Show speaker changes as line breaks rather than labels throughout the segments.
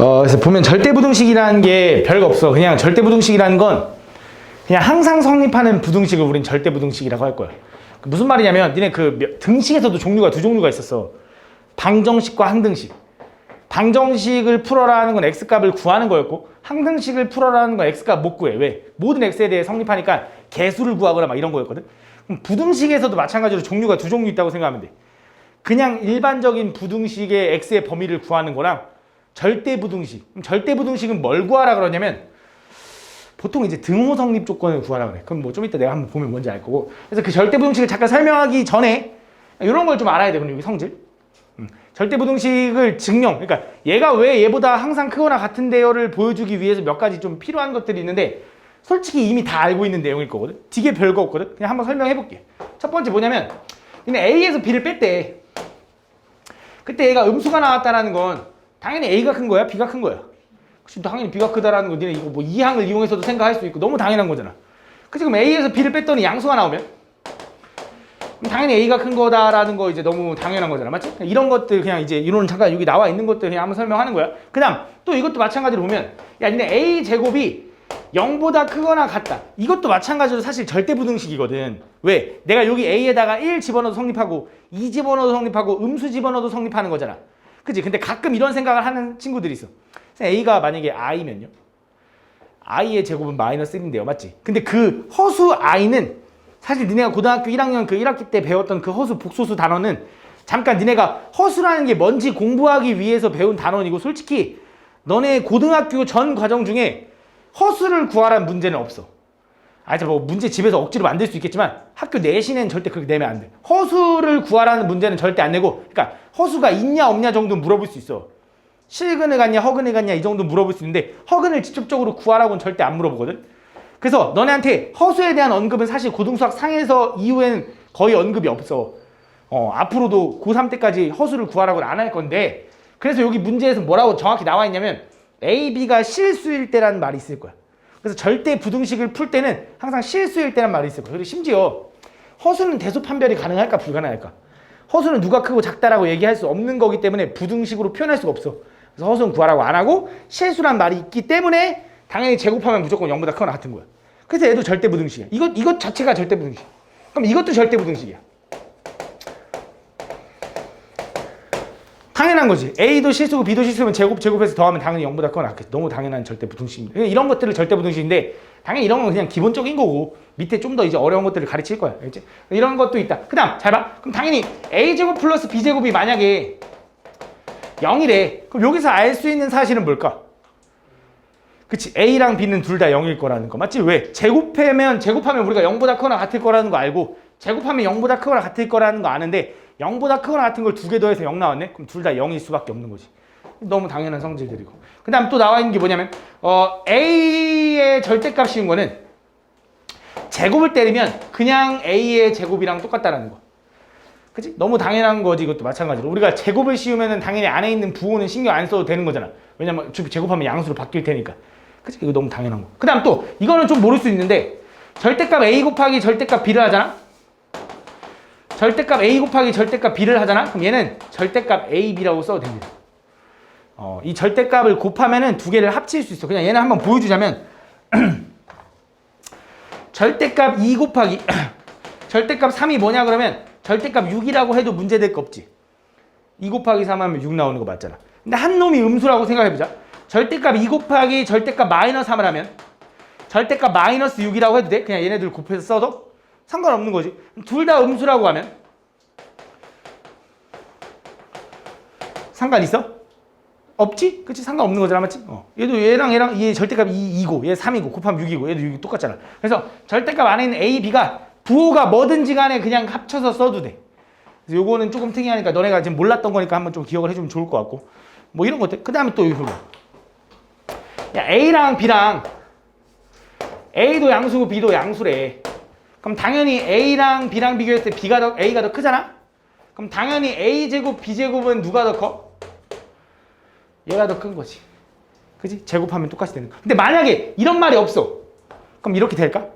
그래서 보면 절대부등식이라는 게 별거 없어. 그냥 절대부등식이라는 건 그냥 항상 성립하는 부등식을 우린 절대부등식이라고 할 거야. 무슨 말이냐면 니네 그 등식에서도 종류가 두 종류가 있었어. 방정식과 항등식. 방정식을 풀어라는 건 x값을 구하는 거였고 항등식을 풀어라는 건 x값 못 구해. 왜? 모든 x에 대해 성립하니까 개수를 구하거나 막 이런 거였거든. 그럼 부등식에서도 마찬가지로 종류가 두 종류 있다고 생각하면 돼. 그냥 일반적인 부등식의 x의 범위를 구하는 거랑 절대부등식. 그럼 절대부등식은 뭘 구하라 그러냐면 보통 이제 등호 성립 조건을 구하라 그래. 그럼 뭐 좀 이따 내가 한번 보면 뭔지 알 거고. 그래서 그 절대부등식을 잠깐 설명하기 전에 이런 걸 좀 알아야 돼. 그럼 여기 성질. 절대부등식을 증명. 그러니까 얘가 왜 얘보다 항상 크거나 같은데요를 보여주기 위해서 몇 가지 좀 필요한 것들이 있는데 솔직히 이미 다 알고 있는 내용일 거거든. 되게 별거 없거든. 그냥 한번 설명해 볼게. 첫 번째 뭐냐면 근데 A에서 B를 뺐대. 그때 얘가 음수가 나왔다라는 건 당연히 A가 큰 거야? B가 큰 거야? 그치, 당연히 B가 크다라는 거 니네 이거 뭐 이항을 이용해서도 생각할 수 있고 너무 당연한 거잖아. 그치, 그럼 A에서 B를 뺐더니 양수가 나오면 그럼 당연히 A가 큰 거다라는 거 이제 너무 당연한 거잖아. 맞지? 이런 것들 그냥 이제 이론 잠깐 여기 나와 있는 것들 그냥 한번 설명하는 거야. 그 다음 또 이것도 마찬가지로 보면 야 근데 A 제곱이 0보다 크거나 같다. 이것도 마찬가지로 사실 절대부등식이거든. 왜? 내가 여기 A에다가 1 집어넣어도 성립하고 2 집어넣어도 성립하고 음수 집어넣어도 성립하는 거잖아. 그치? 근데 가끔 이런 생각을 하는 친구들이 있어. A가 만약에 I면요. I의 제곱은 마이너스 1인데요. 맞지? 근데 그 허수 I는 사실 니네가 고등학교 1학년 그 1학기 때 배웠던 그 허수 복소수 단어는 잠깐 니네가 허수라는 게 뭔지 공부하기 위해서 배운 단어이고 솔직히 너네 고등학교 전 과정 중에 허수를 구하라는 문제는 없어. 뭐 문제 집에서 억지로 만들 수 있겠지만 학교 내신에는 절대 그렇게 내면 안 돼. 허수를 구하라는 문제는 절대 안 내고 그러니까 허수가 있냐 없냐 정도 물어볼 수 있어. 실근을 갔냐 허근을 갔냐 이 정도 물어볼 수 있는데 허근을 직접적으로 구하라고는 절대 안 물어보거든. 그래서 너네한테 허수에 대한 언급은 사실 고등수학 상에서 이후에는 거의 언급이 없어. 앞으로도 고3 때까지 허수를 구하라고는 안 할 건데 그래서 여기 문제에서 뭐라고 정확히 나와 있냐면 A, B가 실수일 때라는 말이 있을 거야. 그래서 절대 부등식을 풀 때는 항상 실수일 때라는 말이 있을 거야. 그리고 심지어 허수는 대소 판별이 가능할까 불가능할까? 허수는 누가 크고 작다라고 얘기할 수 없는 거기 때문에 부등식으로 표현할 수가 없어. 그래서 허수는 구하라고 안 하고 실수란 말이 있기 때문에 당연히 제곱하면 무조건 0보다 크거나 같은 거야. 그래서 얘도 절대부등식이야. 이것 자체가 절대부등식. 그럼 이것도 절대부등식이야. 당연한 거지. A도 실수고 B도 실수면 제곱해서 더하면 당연히 0보다 크거나 같겠지. 너무 당연한 절대부등식입니다. 이런 것들을 절대부등식인데 당연히 이런 건 그냥 기본적인 거고 밑에 좀 더 이제 어려운 것들을 가르칠 거야. 알겠지? 이런 것도 있다. 그 다음 잘 봐. 그럼 당연히 A제곱 플러스 B제곱이 만약에 0이래. 그럼 여기서 알 수 있는 사실은 뭘까? 그치, A랑 B는 둘 다 0일 거라는 거 맞지? 왜? 제곱하면 우리가 0보다 크거나 같을 거라는 거 알고 제곱하면 0보다 크거나 같을 거라는 거 아는데 0보다 크거나 같은 걸 두 개 더해서 0 나왔네? 그럼 둘 다 0일 수밖에 없는 거지. 너무 당연한 성질들이고. 그 다음 또 나와 있는 게 뭐냐면 A의 절대값 씌운 거는 제곱을 때리면 그냥 A의 제곱이랑 똑같다라는 거. 그치? 너무 당연한 거지. 이것도 마찬가지로 우리가 제곱을 씌우면 당연히 안에 있는 부호는 신경 안 써도 되는 거잖아. 왜냐면 제곱하면 양수로 바뀔 테니까. 그치? 이거 너무 당연한 거. 그 다음 또 이거는 좀 모를 수 있는데 절대값 A 곱하기 절대값 B를 하잖아. 절대값 A 곱하기 절대값 B를 하잖아. 그럼 얘는 절대값 A, B라고 써도 됩니다. 이 절대값을 곱하면은 두 개를 합칠 수 있어. 그냥 얘는 한번 보여주자면 절대값 2 곱하기 절대값 3이 뭐냐 그러면 절대값 6이라고 해도 문제될 거 없지. 2 곱하기 3 하면 6 나오는 거 맞잖아. 근데 한 놈이 음수라고 생각해보자. 절대값 2 곱하기 절대값 마이너스 3을 하면 절대값 마이너스 6이라고 해도 돼? 그냥 얘네들 곱해서 써도 상관없는 거지. 둘 다 음수라고 하면 상관 있어? 없지? 그치? 상관없는 거잖아. 맞지? 얘도 얘랑 얘 절대값 2고 얘 3이고 곱하면 6이고 얘도 6이 똑같잖아. 그래서 절대값 안에 있는 A, B가 부호가 뭐든지 간에 그냥 합쳐서 써도 돼. 그래서 요거는 조금 특이하니까 너네가 지금 몰랐던 거니까 한번 좀 기억을 해주면 좋을 것 같고 뭐 이런 것들. 그 다음에 또 이거 야 A랑 B랑 A도 양수고 B도 양수래. 그럼 당연히 A랑 B랑 비교했을 때 A가 더 크잖아? 그럼 당연히 A제곱 B제곱은 누가 더 커? 얘가 더 큰 거지. 그지? 제곱하면 똑같이 되는 거야. 근데 만약에 이런 말이 없어. 그럼 이렇게 될까?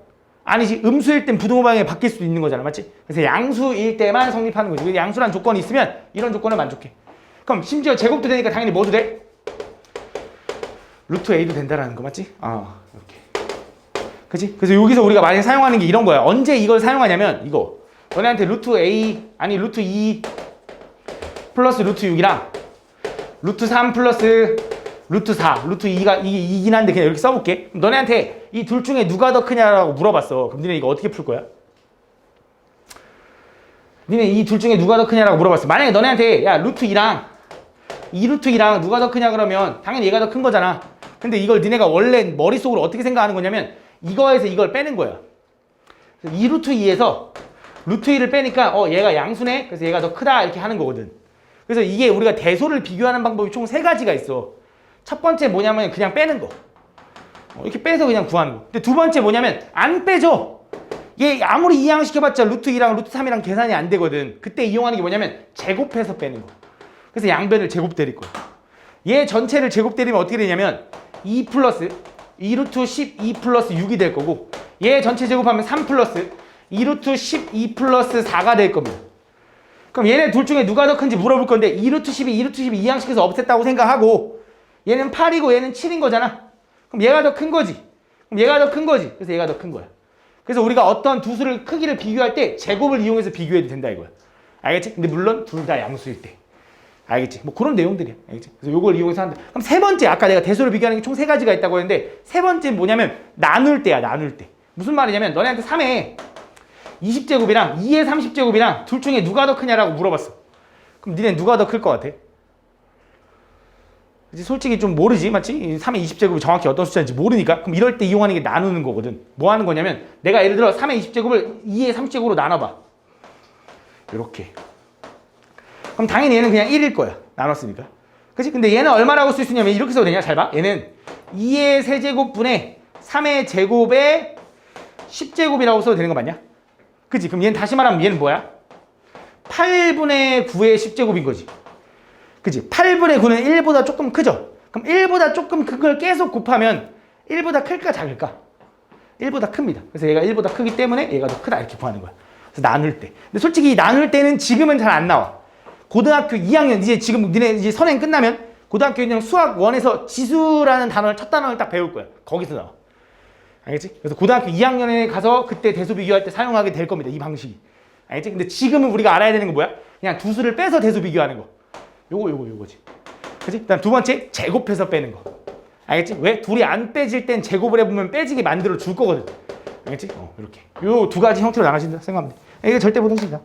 아니지. 음수일 땐 부등호 방향이 바뀔 수도 있는 거잖아. 맞지? 그래서 양수일 때만 성립하는 거지. 양수란 조건이 있으면 이런 조건을 만족해. 그럼 심지어 제곱도 되니까 당연히 뭐도 돼? 루트 A도 된다라는 거 맞지? 아, 이렇게. 그치? 그래서 여기서 우리가 많이 사용하는 게 이런 거야. 언제 이걸 사용하냐면 이거. 너네한테 루트 A 아니 루트 2 플러스 루트 6이랑 루트 3 플러스 루트 4, 루트 2가 이게 2긴 한데 그냥 이렇게 써볼게. 그럼 너네한테 이 둘 중에 누가 더 크냐라고 물어봤어. 그럼 니네 이거 어떻게 풀 거야? 니네 이 둘 중에 누가 더 크냐라고 물어봤어. 만약에 너네한테 야 루트 2랑 2루트 2랑 누가 더 크냐 그러면 당연히 얘가 더 큰 거잖아. 근데 이걸 니네가 원래 머릿속으로 어떻게 생각하는 거냐면 이거에서 이걸 빼는 거야. 2루트 2에서 루트 2를 빼니까 얘가 양수네? 그래서 얘가 더 크다 이렇게 하는 거거든. 그래서 이게 우리가 대소를 비교하는 방법이 총 3가지가 있어. 첫 번째 뭐냐면 그냥 빼는 거. 이렇게 빼서 그냥 구하는 거. 근데 두 번째 뭐냐면 안 빼줘. 얘 아무리 이항시켜봤자 루트 2랑 루트 3이랑 계산이 안 되거든. 그때 이용하는 게 뭐냐면 제곱해서 빼는 거. 그래서 양변을 제곱 때릴 거야. 얘 전체를 제곱 때리면 어떻게 되냐면 2 플러스 2루트 12 플러스 6이 될 거고 얘 전체 제곱하면 3 플러스 2루트 12 플러스 4가 될 겁니다. 그럼 얘네 둘 중에 누가 더 큰지 물어볼 건데 2루트 12, 2루트 12 이항시켜서 없앴다고 생각하고 얘는 8이고 얘는 7인 거잖아. 그럼 얘가 더 큰 거지. 그럼 얘가 더 큰 거지. 그래서 얘가 더 큰 거야. 그래서 우리가 어떤 두 수를 크기를 비교할 때 제곱을 이용해서 비교해도 된다 이거야. 알겠지? 근데 물론 둘 다 양수일 때. 알겠지? 뭐 그런 내용들이야. 알겠지? 그래서 요걸 이용해서 한다. 그럼 세 번째, 아까 내가 대소를 비교하는 게 총 3가지가 있다고 했는데 세 번째는 뭐냐면 나눌 때야, 나눌 때. 무슨 말이냐면 너네한테 3에 20제곱이랑 2의 30제곱이랑 둘 중에 누가 더 크냐라고 물어봤어. 그럼 니네 누가 더 클 것 같아? 솔직히 좀 모르지, 맞지? 3의 20제곱이 정확히 어떤 숫자인지 모르니까. 그럼 이럴 때 이용하는 게 나누는 거거든. 뭐 하는 거냐면 내가 예를 들어 3의 20제곱을 2의 30제곱으로 나눠봐. 이렇게. 그럼 당연히 얘는 그냥 1일 거야. 나눴으니까. 그치? 근데 얘는 얼마라고 쓸 수 있냐면 이렇게 써도 되냐? 잘 봐. 얘는 2의 세제곱분의 3의 제곱의 10제곱이라고 써도 되는 거 맞냐? 그치? 그럼 얘는 다시 말하면 얘는 뭐야? 8분의 9의 10제곱인 거지. 그치? 8분의 9는 1보다 조금 크죠? 그럼 1보다 조금 큰 걸 계속 곱하면 1보다 클까 작을까? 1보다 큽니다. 그래서 얘가 1보다 크기 때문에 얘가 더 크다 이렇게 구하는 거야. 그래서 나눌 때. 근데 솔직히 나눌 때는 지금은 잘 안 나와. 고등학교 2학년 이제 지금 니네 이제 선행 끝나면 고등학교 2학년 수학 1에서 지수라는 단어를 첫 단어를 딱 배울 거야. 거기서 나와. 알겠지? 그래서 고등학교 2학년에 가서 그때 대수 비교할 때 사용하게 될 겁니다. 이 방식이. 알겠지? 근데 지금은 우리가 알아야 되는 건 뭐야? 그냥 두 수를 빼서 대수 비교하는 거. 요거지. 그치? 그다음 두 번째, 제곱해서 빼는 거. 알겠지? 왜? 둘이 안 빼질 땐 제곱을 해보면 빼지게 만들어 줄 거거든. 알겠지? 이렇게. 요 2가지 형태로 나눠진다 생각하면 돼. 이게 절대부등식이다.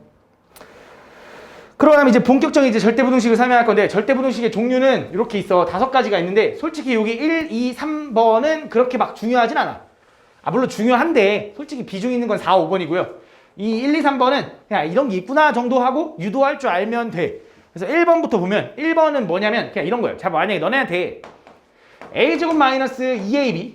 그러고 나면 이제 본격적인 이제 절대부등식을 설명할 건데, 절대부등식의 종류는 이렇게 있어. 5가지가 있는데, 솔직히 여기 1, 2, 3번은 그렇게 막 중요하진 않아. 물론 중요한데, 솔직히 비중 있는 건 4, 5번이고요. 이 1, 2, 3번은 그냥 이런 게 있구나 정도 하고 유도할 줄 알면 돼. 그래서 1번부터 보면 1번은 뭐냐면 그냥 이런 거예요. 자, 만약에 너네한테 a제곱 마이너스 2ab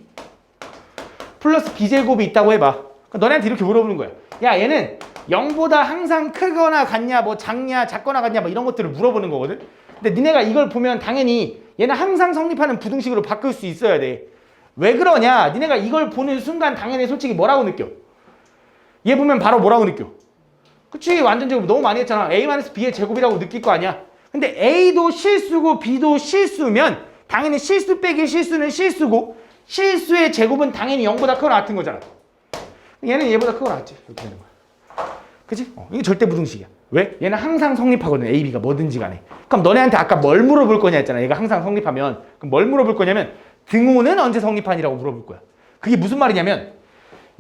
플러스 b제곱이 있다고 해봐. 그럼 너네한테 이렇게 물어보는 거야. 야, 얘는 0보다 항상 크거나 같냐, 뭐 작냐, 작거나 같냐, 뭐 이런 것들을 물어보는 거거든. 근데 니네가 이걸 보면 당연히 얘는 항상 성립하는 부등식으로 바꿀 수 있어야 돼. 왜 그러냐? 니네가 이걸 보는 순간 당연히 솔직히 뭐라고 느껴? 얘 보면 바로 뭐라고 느껴? 그치? 완전 제곱 너무 많이 했잖아. a-b의 제곱이라고 느낄 거 아니야. 근데 a도 실수고 b도 실수면 당연히 실수 빼기 실수는 실수고 실수의 제곱은 당연히 0보다 크거나 같은 거잖아. 얘는 얘보다 크거나 같지. 이렇게 되는 거야. 그치? 이게 절대부등식이야. 왜? 얘는 항상 성립하거든. a, b가 뭐든지 간에. 그럼 너네한테 아까 뭘 물어볼 거냐 했잖아. 얘가 항상 성립하면. 그럼 뭘 물어볼 거냐면 등호는 언제 성립하니라고 물어볼 거야. 그게 무슨 말이냐면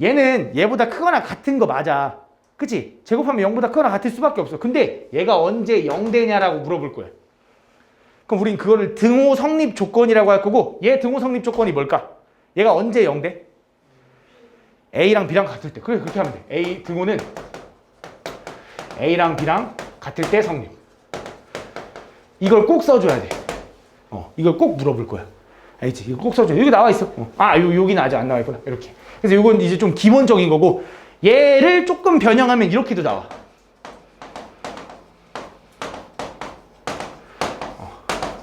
얘는 얘보다 크거나 같은 거 맞아. 그치? 제곱하면 0보다 크거나 같을 수밖에 없어. 근데 얘가 언제 0 되냐라고 물어볼 거야. 그럼 우린 그거를 등호 성립 조건이라고 할 거고, 얘 등호 성립 조건이 뭘까? 얘가 언제 0 돼? A랑 B랑 같을 때. 그래, 그렇게 하면 돼. A 등호는 A랑 B랑 같을 때 성립. 이걸 꼭 써줘야 돼. 이걸 꼭 물어볼 거야. 알겠지? 이거 꼭 써줘. 여기 나와 있어. 여기는 아직 안 나와 있구나. 이렇게. 그래서 이건 이제 좀 기본적인 거고, 얘를 조금 변형하면 이렇게도 나와.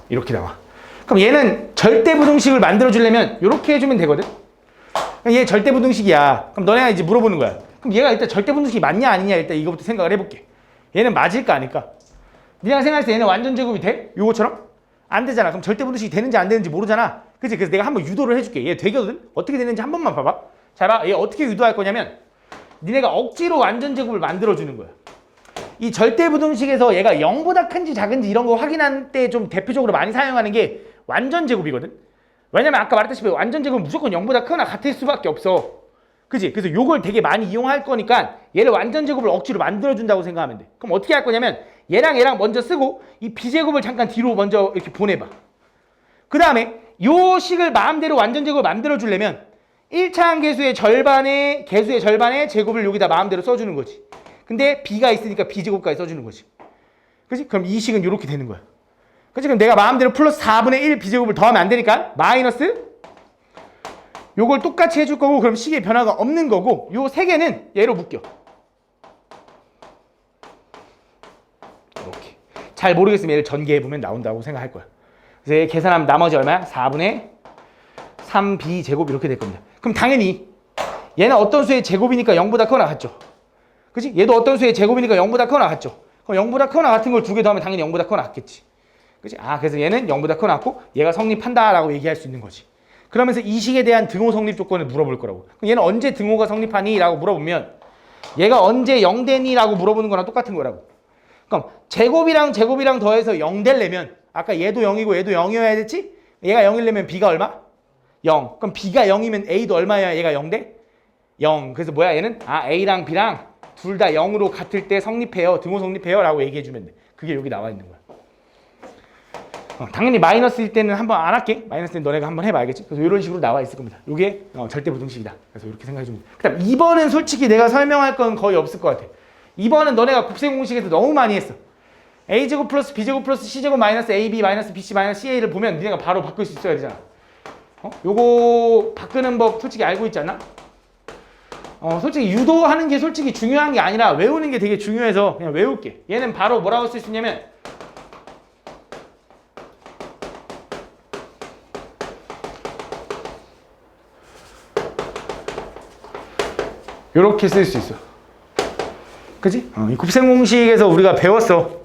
이렇게 나와. 그럼 얘는 절대부등식을 만들어주려면 이렇게 해주면 되거든. 얘 절대부등식이야. 그럼 너네가 이제 물어보는 거야. 그럼 얘가 일단 절대부등식이 맞냐 아니냐 일단 이거부터 생각을 해볼게. 얘는 맞을까 아닐까? 네가 생각했을 때 얘는 완전 제곱이 돼? 요거처럼? 안 되잖아. 그럼 절대부등식이 되는지 안 되는지 모르잖아. 그치? 그래서 내가 한번 유도를 해줄게. 얘 되거든? 어떻게 되는지 한 번만 봐봐. 잘 봐. 얘 어떻게 유도할 거냐면 니네가 억지로 완전 제곱을 만들어주는 거야. 이 절대부등식에서 얘가 0보다 큰지 작은지 이런 거 확인할 때 좀 대표적으로 많이 사용하는 게 완전 제곱이거든. 왜냐면 아까 말했다시피 완전 제곱은 무조건 0보다 크거나 같을 수밖에 없어. 그치? 그래서 요걸 되게 많이 이용할 거니까 얘를 완전 제곱을 억지로 만들어준다고 생각하면 돼. 그럼 어떻게 할 거냐면 얘랑 먼저 쓰고 이 비제곱을 잠깐 뒤로 먼저 이렇게 보내봐. 그 다음에 요 식을 마음대로 완전 제곱을 만들어주려면 1차항 개수의 절반의 제곱을 여기다 마음대로 써주는 거지. 근데 b가 있으니까 b제곱까지 써주는 거지. 그치? 그럼 이 식은 이렇게 되는 거야. 그치? 그럼 내가 마음대로 플러스 4분의 1 b제곱을 더하면 안 되니까 마이너스 요걸 똑같이 해줄 거고 그럼 식의 변화가 없는 거고 요 세 개는 얘로 묶여. 이렇게. 잘 모르겠으면 얘를 전개해보면 나온다고 생각할 거야. 그래서 얘 계산하면 나머지 얼마야? 4분의 3b제곱 이렇게 될 겁니다. 그럼 당연히 얘는 어떤 수의 제곱이니까 0보다 크거나 같죠. 그치? 얘도 어떤 수의 제곱이니까 0보다 크거나 같죠. 그럼 0보다 크거나 같은 걸 두 개 더하면 당연히 0보다 크거나 같겠지. 그치? 그래서 얘는 0보다 크거나 같고 얘가 성립한다라고 얘기할 수 있는 거지. 그러면서 이 식에 대한 등호 성립 조건을 물어볼 거라고. 그럼 얘는 언제 등호가 성립하니? 라고 물어보면 얘가 언제 0 되니? 라고 물어보는 거랑 똑같은 거라고. 그럼 제곱이랑 더해서 0 되려면 아까 얘도 0이고 얘도 0이어야 됐지? 얘가 0이려면 b가 얼마? 0. 그럼 b가 0이면 a도 얼마야? 얘가 0 돼? 0. 그래서 뭐야 얘는? a랑 b랑 둘 다 0으로 같을 때 성립해요. 등호 성립해요. 라고 얘기해주면 돼. 그게 여기 나와 있는 거야. 당연히 마이너스일 때는 한번 안 할게. 마이너스는 너네가 한번 해봐. 알겠지? 그래서 이런 식으로 나와 있을 겁니다. 이게 절대부등식이다. 그래서 이렇게 생각해주면 돼. 그 다음 2번은 솔직히 내가 설명할 건 거의 없을 것 같아. 2번은 너네가 곱셈공식에서 너무 많이 했어. a제곱 플러스 b제곱 플러스 c제곱 마이너스 ab 마이너스 bc 마이너스 ca를 보면 니네가 바로 바꿀 수 있어야 되잖아. 요거 바꾸는 법 솔직히 알고 있지 않나? 솔직히 유도하는 게 솔직히 중요한 게 아니라 외우는 게 되게 중요해서 그냥 외울게. 얘는 바로 뭐라고 쓸 수 있냐면 요렇게 쓸 수 있어. 그치? 이 곱셈공식에서 우리가 배웠어.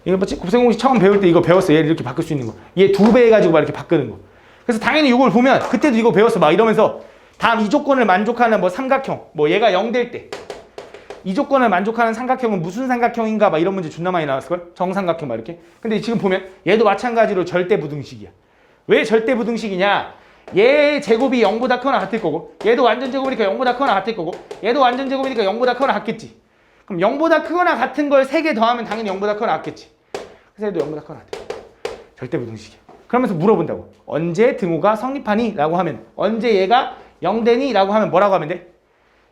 이거 뭐지? 곱셈공식 처음 배울 때 이거 배웠어. 얘를 이렇게 바꿀 수 있는 거. 얘 2배 해가지고 막 이렇게 바꾸는 거. 그래서 당연히 이걸 보면 그때도 이거 배웠어. 막 이러면서 다음 이 조건을 만족하는 뭐 삼각형. 뭐 얘가 0 될 때. 이 조건을 만족하는 삼각형은 무슨 삼각형인가 막 이런 문제 존나 많이 나왔을걸? 정삼각형 막 이렇게. 근데 지금 보면 얘도 마찬가지로 절대부등식이야. 왜 절대부등식이냐? 얘 제곱이 0보다 크거나 같을 거고 얘도 완전 제곱이니까 0보다 크거나 같을 거고 얘도 완전 제곱이니까 0보다 크거나 같겠지. 그럼 0보다 크거나 같은 걸 3개 더하면 당연히 0보다 크거나 같겠지. 그래서 얘도 0보다 크거나 같아. 절대부등식이야. 그러면서 물어본다고. 언제 등호가 성립하니? 라고 하면 언제 얘가 0 되니? 라고 하면 뭐라고 하면 돼?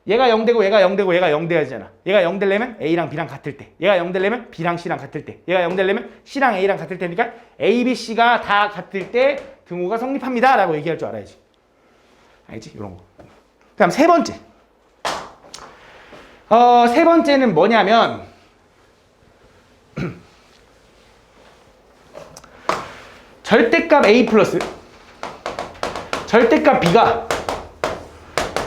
얘가 0 되고 얘가 0 되고 얘가 0 돼야 되잖아. 얘가 0 되려면 A랑 B랑 같을 때. 얘가 0 되려면 B랑 C랑 같을 때. 얘가 0 되려면 C랑 A랑 같을 때니까 A, B, C가 다 같을 때 등호가 성립합니다. 라고 얘기할 줄 알아야지. 알지? 이런 거. 그 다음 세 번째. 세 번째는 뭐냐면 절대값 A 플러스 절대값 B가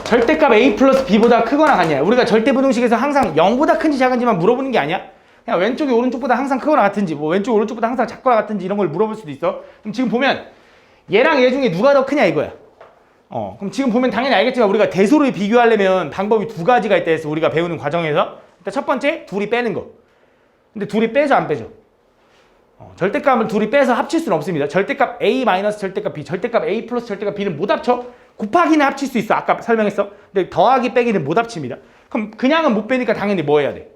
절대값 A 플러스 B보다 크거나 같냐. 우리가 절대부등식에서 항상 0보다 큰지 작은지만 물어보는 게 아니야. 그냥 왼쪽이 오른쪽보다 항상 크거나 같은지 뭐 왼쪽 오른쪽보다 항상 작거나 같은지 이런 걸 물어볼 수도 있어. 그럼 지금 보면 얘랑 얘 중에 누가 더 크냐 이거야. 그럼 지금 보면 당연히 알겠지만 우리가 대소를 비교하려면 방법이 두 가지가 있다 해서 우리가 배우는 과정에서 일단 첫 번째 둘이 빼는 거. 근데 둘이 빼죠 안 빼죠? 절대값을 둘이 빼서 합칠 수는 없습니다. 절대값 A 마이너스 절대값 B, 절대값 A 플러스 절대값 B는 못 합쳐. 곱하기는 합칠 수 있어. 아까 설명했어. 근데 더하기 빼기는 못 합칩니다. 그럼 그냥은 못 빼니까 당연히 뭐 해야 돼?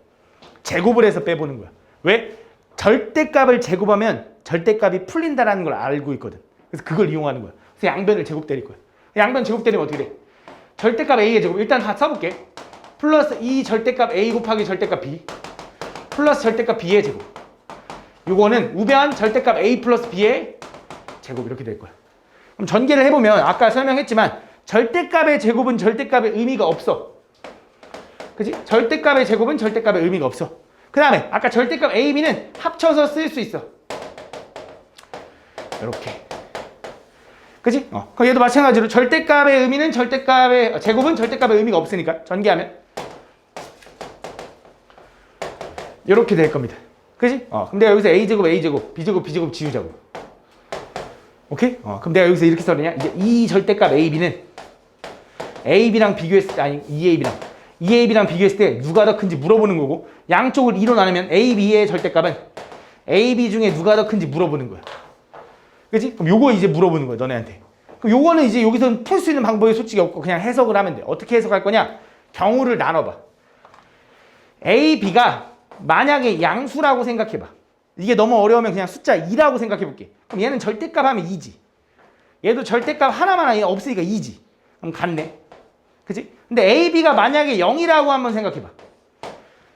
제곱을 해서 빼보는 거야. 왜? 절대값을 제곱하면 절대값이 풀린다라는 걸 알고 있거든. 그래서 그걸 이용하는 거야. 그래서 양변을 제곱 때릴 거야. 양변 제곱 때리면 어떻게 돼? 절대값 A의 제곱. 일단 다 써볼게. 플러스 이 절대값 A 곱하기 절대값 B 플러스 절대값 B의 제곱. 요거는 우변 절대값 A 플러스 B의 제곱 이렇게 될 거야. 그럼 전개를 해보면 아까 설명했지만 절대값의 제곱은 절대값의 의미가 없어. 그치? 절대값의 제곱은 절대값의 의미가 없어. 그 다음에 아까 절대값 A, B는 합쳐서 쓸 수 있어. 이렇게. 그치? 그럼 얘도 마찬가지로 절대값의 의미는 절대값의 제곱은 절대값의 의미가 없으니까 전개하면 이렇게 될 겁니다. 그치? 근데 여기서 A제곱, A제곱, B제곱, B제곱 지우자고. 오케이? 그럼 내가 여기서 이렇게 써야 되냐? 이제 이 절대값 AB는 AB랑 비교했을 때, 아니, EAB랑 비교했을 때 누가 더 큰지 물어보는 거고, 양쪽을 2로 나누면 AB의 절대값은 AB 중에 누가 더 큰지 물어보는 거야. 그치? 그럼 요거 이제 물어보는 거야, 너네한테. 그럼 요거는 이제 여기서 풀 수 있는 방법이 솔직히 없고 그냥 해석을 하면 돼. 어떻게 해석할 거냐? 경우를 나눠봐. AB가 만약에 양수라고 생각해봐. 이게 너무 어려우면 그냥 숫자 2라고 생각해볼게. 그럼 얘는 절대값 하면 2지. 얘도 절대값 하나만 없으니까 2지. 그럼 같네. 그치? 근데 AB가 만약에 0이라고 한번 생각해봐.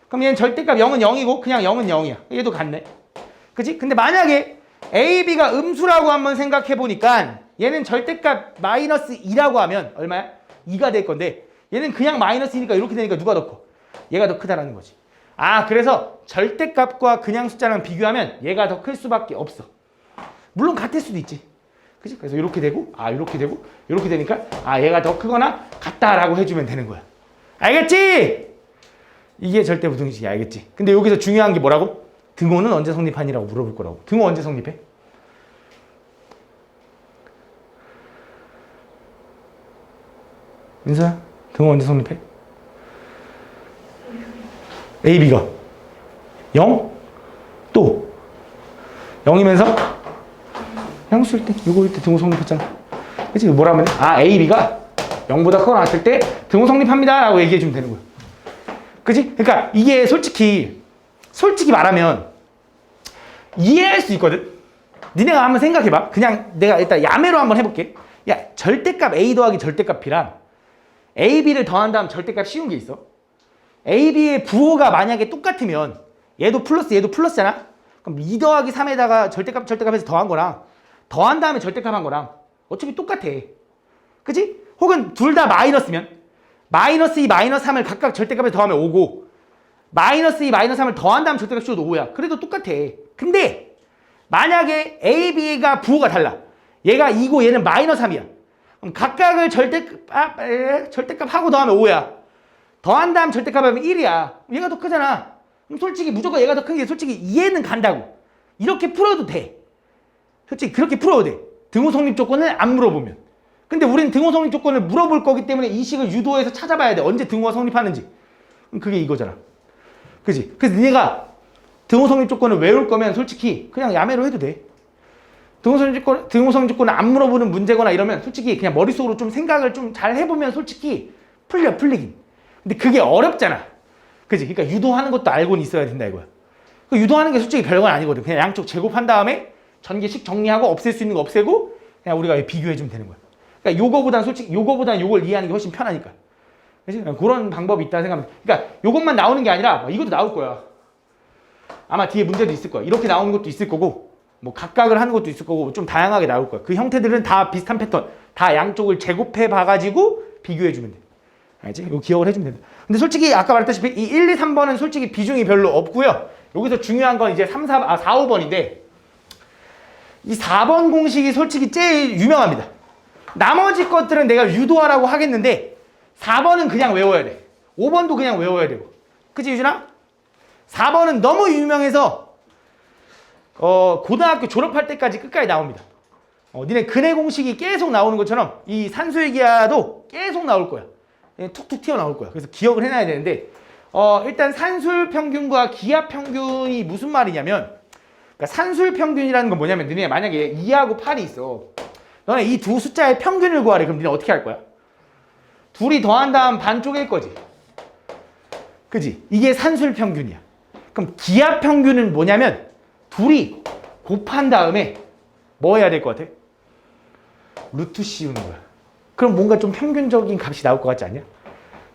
그럼 얘는 절대값 0은 0이고 그냥 0은 0이야. 얘도 같네. 그치? 근데 만약에 AB가 음수라고 한번 생각해보니까 얘는 절대값 마이너스 2라고 하면 얼마야? 2가 될 건데 얘는 그냥 마이너스 2니까 이렇게 되니까 누가 더 커? 얘가 더 크다라는 거지. 그래서 절대값과 그냥 숫자랑 비교하면 얘가 더 클 수밖에 없어. 물론 같을 수도 있지. 그치? 그래서 이렇게 되고, 이렇게 되고, 이렇게 되니까, 얘가 더 크거나 같다라고 해주면 되는 거야. 알겠지? 이게 절대부등식이야. 알겠지? 근데 여기서 중요한 게 뭐라고? 등호는 언제 성립하니라고 물어볼 거라고. 등호 언제 성립해? 민서야? 등호 언제 성립해? AB가 0? 또 0이면서 양수일 때, 요거일 때 등호 성립했잖아. 그치? 뭐라 하면 AB가 0보다 크거나 같을 때 등호 성립합니다 라고 얘기해주면 되는 거야. 그치? 그러니까 이게 솔직히 말하면 이해할 수 있거든? 니네가 한번 생각해봐. 그냥 내가 일단 야매로 한번 해볼게. 야, 절대값 A 더하기 절대값 B랑 AB를 더한 다음 절대값 씌운 게 있어. AB의 부호가 만약에 똑같으면 얘도 플러스 얘도 플러스잖아? 그럼 2 더하기 3에다가 절대값에서 더한 거랑 더한 다음에 절대값 한 거랑 어차피 똑같아. 그치? 혹은 둘 다 마이너스면 마이너스 2, 마이너스 3을 각각 절대값에 더하면 5고 마이너스 2, 마이너스 3을 더한 다음 절대값 씌워도 5야. 그래도 똑같아. 근데 만약에 A, B가 부호가 달라. 얘가 2고 얘는 마이너스 3이야. 그럼 각각을 절대값 하고 더하면 5야. 더한 다음 절대값 하면 1이야. 얘가 더 크잖아. 그럼 솔직히 무조건 얘가 더 큰 게 솔직히 이해는 간다고. 이렇게 풀어도 돼. 솔직히 그렇게 풀어도 돼. 등호 성립 조건을 안 물어보면. 근데 우리는 등호 성립 조건을 물어볼 거기 때문에 이 식을 유도해서 찾아봐야 돼. 언제 등호가 성립하는지. 그럼 그게 이거잖아. 그치? 그래서 니네가 등호 성립 조건을 외울 거면 솔직히 그냥 야매로 해도 돼. 등호 성립 조건을 안 물어보는 문제거나 이러면 솔직히 그냥 머릿속으로 좀 생각을 좀 잘 해보면 솔직히 풀리긴. 근데 그게 어렵잖아. 그치? 그러니까 유도하는 것도 알고는 있어야 된다 이거야. 그 유도하는 게 솔직히 별건 아니거든. 그냥 양쪽 제곱한 다음에 전개식 정리하고 없앨 수 있는 거 없애고 그냥 우리가 비교해주면 되는 거야. 그러니까 요거보단 요걸 이해하는 게 훨씬 편하니까. 그치? 그런 방법이 있다 생각하면. 그러니까 요것만 나오는 게 아니라 이것도 나올 거야. 아마 뒤에 문제도 있을 거야. 이렇게 나오는 것도 있을 거고 뭐 각각을 하는 것도 있을 거고 좀 다양하게 나올 거야. 그 형태들은 다 비슷한 패턴. 다 양쪽을 제곱해 봐가지고 비교해주면 돼. 알지? 이거 기억을 해주면 된다. 근데 솔직히 아까 말했다시피 이 1, 2, 3번은 솔직히 비중이 별로 없고요. 여기서 중요한 건 이제 4, 5번인데 이 4번 공식이 솔직히 제일 유명합니다. 나머지 것들은 내가 유도하라고 하겠는데 4번은 그냥 외워야 돼. 5번도 그냥 외워야 되고. 그치 유진아? 4번은 너무 유명해서 고등학교 졸업할 때까지 끝까지 나옵니다. 니네 근해 공식이 계속 나오는 것처럼 이 산수의 기하도 계속 나올 거야. 툭툭 튀어나올 거야. 그래서 기억을 해놔야 되는데 일단 산술 평균과 기하 평균이 무슨 말이냐면 그러니까 산술 평균이라는 건 뭐냐면 너네 만약에 2하고 8이 있어. 너네 이 두 숫자의 평균을 구하래. 그럼 너네 어떻게 할 거야? 둘이 더한 다음 반쪽일 거지. 그지? 이게 산술 평균이야. 그럼 기하 평균은 뭐냐면 둘이 곱한 다음에 뭐 해야 될 것 같아? 루트 씌우는 거야. 그럼 뭔가 좀 평균적인 값이 나올 것 같지 않냐?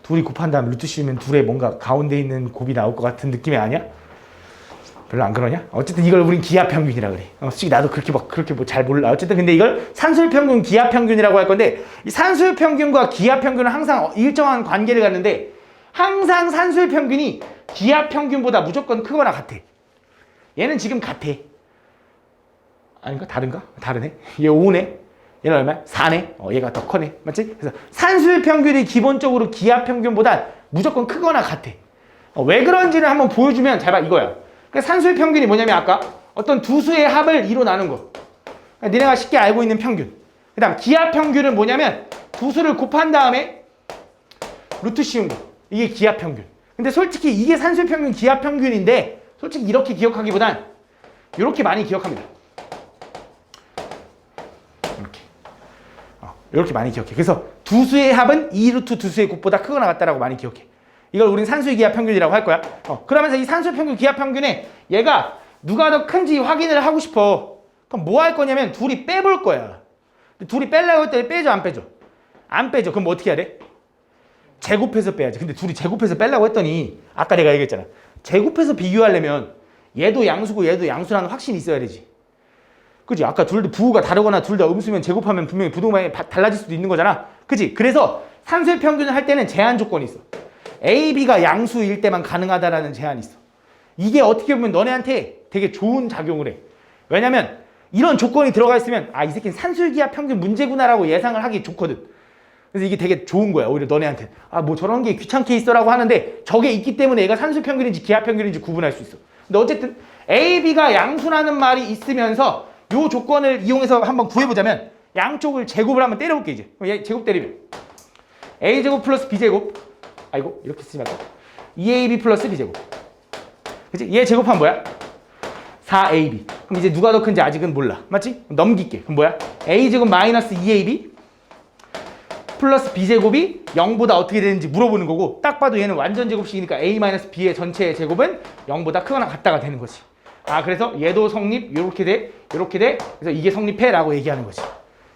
둘이 곱한 다음에 루트 씌우면 둘의 뭔가 가운데 있는 곱이 나올 것 같은 느낌이 아니야? 별로 안 그러냐? 어쨌든 이걸 우린 기하 평균이라 그래. 솔직히 나도 그렇게 잘 몰라. 어쨌든 근데 이걸 산술 평균, 기하 평균이라고 할 건데 이 산술 평균과 기하 평균은 항상 일정한 관계를 갖는데 항상 산술 평균이 기하 평균보다 무조건 크거나 같아. 얘는 지금 같아. 아닌가? 다른가? 다르네. 얘 5네. 얘는 얼마야? 4네. 얘가 더 커네. 맞지? 그래서 산술 평균이 기본적으로 기하 평균보다 무조건 크거나 같아. 왜 그런지를 한번 보여주면 잘 봐. 이거야. 그러니까 산술 평균이 뭐냐면 아까 어떤 두 수의 합을 2로 나눈 거. 그러니까 니네가 쉽게 알고 있는 평균. 그 다음 기하 평균은 뭐냐면 두 수를 곱한 다음에 루트 씌운 거. 이게 기하 평균. 근데 솔직히 이게 산수의 평균, 기하 평균인데 솔직히 이렇게 기억하기보단 이렇게 많이 기억합니다. 이렇게 많이 기억해. 그래서 두 수의 합은 2루트 두 수의 곱보다 크거나 같다라고 많이 기억해. 이걸 우린 산수의 기하 평균이라고 할 거야. 그러면서 이 산수의 평균, 기하 평균에 얘가 누가 더 큰지 확인을 하고 싶어. 그럼 뭐 할 거냐면 둘이 빼볼 거야. 둘이 빼려고 할 때 빼죠, 안 빼죠? 안 빼죠. 그럼 뭐 어떻게 해야 돼? 제곱해서 빼야지. 근데 둘이 제곱해서 빼려고 했더니 아까 내가 얘기했잖아. 제곱해서 비교하려면 얘도 양수고 얘도 양수라는 확신이 있어야 되지. 그지? 아까 둘 다 부호가 다르거나 둘 다 음수면 제곱하면 분명히 부동방이 달라질 수도 있는 거잖아. 그지? 그래서 산수의 평균을 할 때는 제한 조건이 있어. A, B가 양수일 때만 가능하다라는 제한이 있어. 이게 어떻게 보면 너네한테 되게 좋은 작용을 해. 왜냐면 이런 조건이 들어가 있으면 아, 이 새끼는 산수의 기하 평균 문제구나라고 예상을 하기 좋거든. 그래서 이게 되게 좋은 거야. 오히려 너네한테. 아, 뭐 저런 게 귀찮게 있어라고 하는데 저게 있기 때문에 얘가 산수의 평균인지 기하 평균인지 구분할 수 있어. 근데 어쨌든 A, B가 양수라는 말이 있으면서 요 조건을 이용해서 한번 구해보자면 양쪽을 제곱을 한번 때려볼게 이제. 얘 제곱 때리면 A제곱 플러스 B제곱, 아이고 이렇게 쓰지 말고 2AB 플러스 B제곱. 그치? 얘 제곱하면 뭐야? 4AB. 그럼 이제 누가 더 큰지 아직은 몰라. 맞지? 넘길게. 그럼 뭐야? A제곱 마이너스 2AB 플러스 B제곱이 0보다 어떻게 되는지 물어보는 거고, 딱 봐도 얘는 완전 제곱식이니까 A 마이너스 B의 전체 제곱은 0보다 크거나 같다가 되는 거지. 아, 그래서 얘도 성립, 요렇게 돼, 요렇게 돼. 그래서 이게 성립해 라고 얘기하는 거지.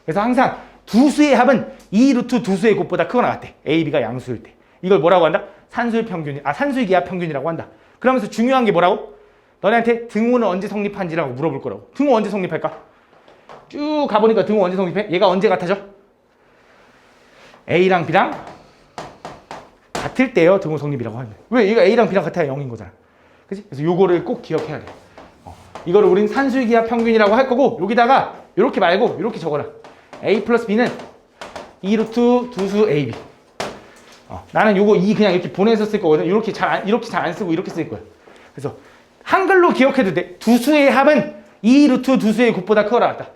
그래서 항상 두 수의 합은 2루트 두 수의 곱보다 크거나 같대. A, B가 양수일 때. 이걸 뭐라고 한다? 산수의 평균, 산수의 기하 평균이라고 한다. 그러면서 중요한 게 뭐라고? 너네한테 등호는 언제 성립한지라고 물어볼 거라고. 등호 언제 성립할까? 쭉 가보니까 등호 언제 성립해? 얘가 언제 같아져? A랑 B랑 같을 때요 등호 성립이라고 하는 거야. 왜? 얘가 A랑 B랑 같아야 0인 거잖아. 그치? 그래서 요거를 꼭 기억해야 돼. 이거를 우린 산수의 기하 평균이라고 할 거고, 여기다가 이렇게 말고 이렇게 적어라. A 플러스 B는 2루트 두수 AB. 나는 요거 2 그냥 이렇게 보내서 쓸 거거든. 이렇게 잘 안 쓰고 이렇게 쓸 거야. 그래서 한글로 기억해도 돼. 두수의 합은 2루트 두수의 곱보다 크거나 같다.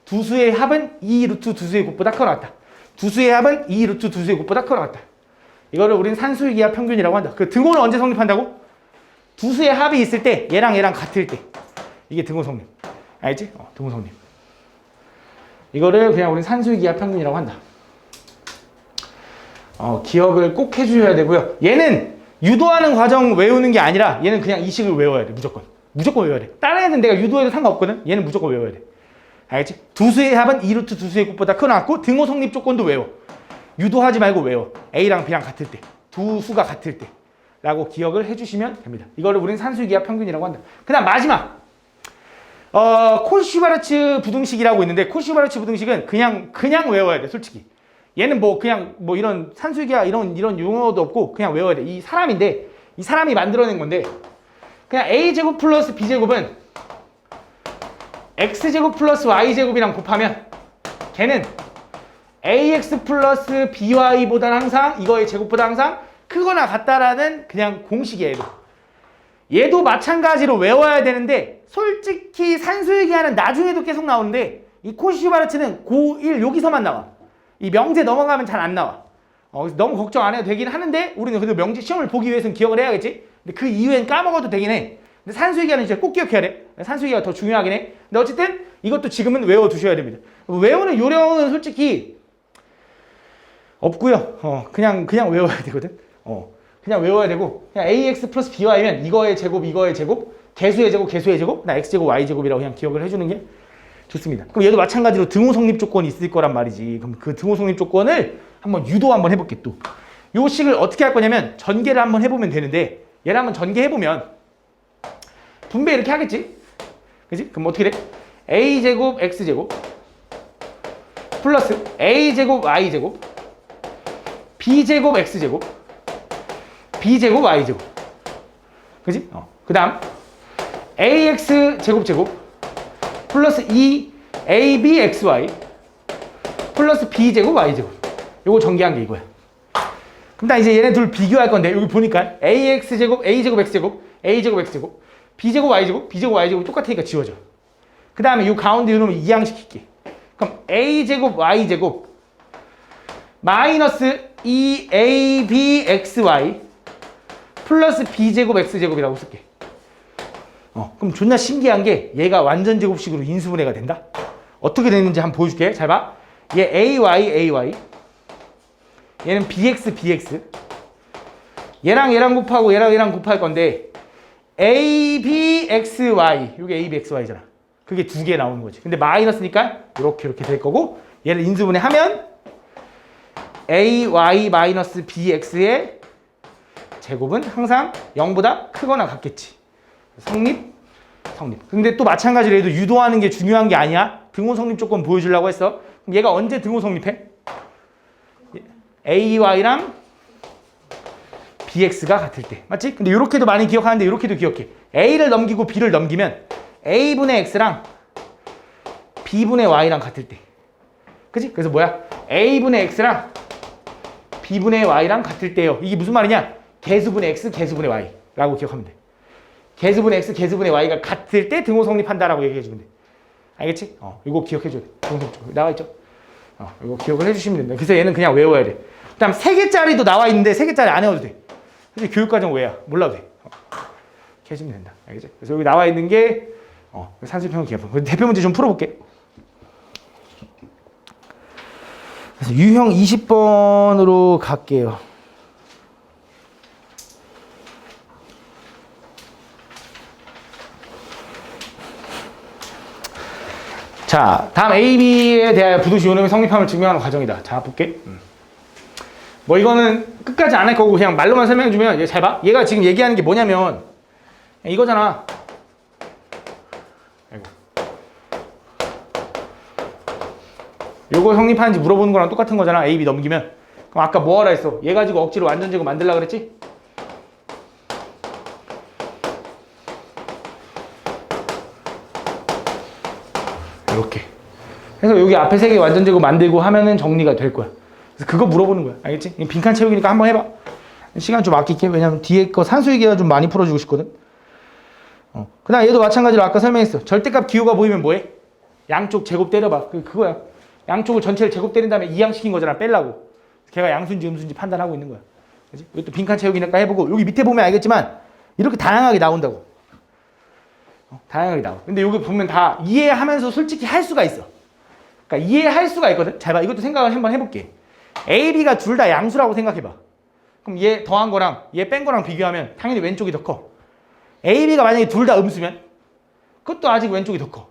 두수의 합은 2루트 두수의 곱보다 크거나 같다. 두수의 합은 2루트 두수의 곱보다 크거나 같다. 이거를 우린 산수의 기하 평균이라고 한다. 그 등호는 언제 성립한다고? 두수의 합이 있을 때, 얘랑 얘랑 같을 때. 이게 등호 성립. 알지? 등호 성립. 이거를 그냥 우린 산수의 기하 평균이라고 한다. 기억을 꼭 해주셔야 되고요. 얘는 유도하는 과정 외우는 게 아니라 얘는 그냥 이 식을 외워야 돼. 무조건. 무조건 외워야 돼. 다른 애는 내가 유도해도 상관없거든. 얘는 무조건 외워야 돼. 알겠지? 두수의 합은 2루트 두수의 곱보다 크거나 같고, 등호 성립 조건도 외워. 유도하지 말고 외워. A랑 B랑 같을 때. 두 수가 같을 때. 라고 기억을 해주시면 됩니다. 이거를 우린 산수의 기하 평균이라고 한다. 그 다음 마지막. 콜슈바르츠 부등식이라고 있는데, 콜슈바르츠 부등식은 그냥 외워야 돼, 솔직히. 얘는 뭐 그냥 뭐 이런 산수의 기하 이런 용어도 없고 그냥 외워야 돼. 이 사람인데, 이 사람이 만들어낸 건데, 그냥 A제곱 플러스 B제곱은 X제곱 플러스 Y제곱이랑 곱하면 걔는 AX 플러스 BY보다는 항상 이거의 제곱보다 항상 크거나 같다라는 그냥 공식이에요. 얘도 마찬가지로 외워야 되는데, 솔직히 산수의 기하는 나중에도 계속 나오는데 이 코시바르츠는 고1 여기서만 나와. 이 명제 넘어가면 잘 안 나와. 그래서 너무 걱정 안 해도 되긴 하는데, 우리는 그래도 명제 시험을 보기 위해서는 기억을 해야겠지. 근데 그 이후엔 까먹어도 되긴 해. 근데 산수의 기하는 이제 꼭 기억해야 돼. 산수의 기하가 더 중요하긴 해. 근데 어쨌든 이것도 지금은 외워두셔야 됩니다. 외우는 요령은 솔직히 없고요. 그냥 외워야 되거든. 그냥 외워야 되고, 그냥 AX 플러스 BY면 이거의 제곱, 개수의 제곱, 나 X제곱, Y제곱이라고 그냥 기억을 해주는 게 좋습니다. 그럼 얘도 마찬가지로 등호 성립 조건이 있을 거란 말이지. 그럼 그 등호 성립 조건을 한번 유도 한번 해볼게 또. 요 식을 어떻게 할 거냐면 전개를 한번 해보면 되는데, 얘를 한번 전개해보면 분배 이렇게 하겠지? 그지? 그럼 어떻게 돼? A제곱, X제곱 플러스 A제곱, Y제곱 B제곱, X제곱 B제곱, Y제곱. 그지? 그 다음 AX 제곱 플러스 2ABXY 플러스 B제곱, Y제곱. 요거 전개한 게 이거야. 그럼 나 이제 얘네 둘 비교할 건데, 여기 보니까 AX제곱, A제곱, X제곱, A제곱, X제곱, B제곱, Y제곱, B제곱, Y제곱 똑같으니까 지워져. 그 다음에 이 가운데 이놈을 이항시킬게. 그럼 a제곱 y제곱 마이너스 2abxy 플러스 b제곱 x제곱이라고 쓸게. 그럼 존나 신기한 게 얘가 완전 제곱식으로 인수분해가 된다? 어떻게 되는지 한번 보여줄게. 잘 봐. 얘 ay 얘는 bx 얘랑 곱하고 얘랑 곱할 건데 abxy 이게 abxy잖아. 그게 두 개 나오는 거지. 근데 마이너스니까 이렇게 될 거고 얘를 인수분해 하면 ay 마이너스 bx의 제곱은 항상 0보다 크거나 같겠지. 성립. 근데 또 마찬가지로 얘도 유도하는 게 중요한 게 아니야. 등호 성립 조건 보여주려고 했어. 그럼 얘가 언제 등호 성립해? ay랑 bx가 같을 때. 맞지? 근데 이렇게도 많이 기억하는데 이렇게도 기억해. a를 넘기고 b를 넘기면 a분의 x랑 b분의 y랑 같을 때. 그치? 그래서 뭐야? a분의 x랑 b분의 y랑 같을 때요. 이게 무슨 말이냐? 개수분의 x, 개수분의 y라고 기억하면 돼. 개수분의 x, 개수분의 y가 같을 때 등호 성립한다라고 얘기해주면 돼. 알겠지? 이거 기억해줘야 돼. 등호성립 나와있죠? 이거 기억을 해주시면 된다. 그래서 얘는 그냥 외워야 돼. 그 다음 3개짜리도 나와 있는데 3개짜리 안 외워도 돼. 그래서 교육과정 외야. 몰라도 돼. 이렇게 해주면 된다. 알겠지? 그래서 여기 나와 있는 게 산술평균 기하분. 대표 문제 좀 풀어볼게. 그래서 유형 20번으로 갈게요. 자, 다음 AB에 대하여 부등식 요놈의 성립함을 증명하는 과정이다. 자, 볼게. 뭐 이거는 끝까지 안 할 거고 그냥 말로만 설명해주면 얘 잘 봐. 얘가 지금 얘기하는 게 뭐냐면 이거잖아. 아이고. 요거 성립하는지 물어보는 거랑 똑같은 거잖아. AB 넘기면. 그럼 아까 뭐 하라 했어? 얘 가지고 억지로 완전 제곱 만들려고 그랬지? 이렇게. 그래서 여기 앞에 3개 완전 제곱 만들고 하면은 정리가 될 거야. 그래서 그거 물어보는 거야. 알겠지? 빈칸 채우기니까 한번 해봐. 시간 좀 아낄게. 왜냐면 뒤에 거 산수얘기가 좀 많이 풀어주고 싶거든. 그 다음 얘도 마찬가지로 아까 설명했어. 절대값 기호가 보이면 뭐해? 양쪽 제곱 때려봐. 그거야. 양쪽을 전체를 제곱 때린 다음에 이항시킨 거잖아. 빼려고. 걔가 양수인지 음수인지 판단하고 있는 거야. 그치? 이것도 빈칸 채우기니까 해보고 여기 밑에 보면 알겠지만 이렇게 다양하게 나온다고. 다양하게 나와. 근데 여기 보면 다 이해하면서 솔직히 할 수가 있어. 그러니까 이해할 수가 있거든. 잘 봐. 이것도 생각을 한번 해볼게. A, B가 둘 다 양수라고 생각해봐. 그럼 얘 더한 거랑 얘 뺀 거랑 비교하면 당연히 왼쪽이 더 커. A, B가 만약에 둘 다 음수면 그것도 아직 왼쪽이 더 커.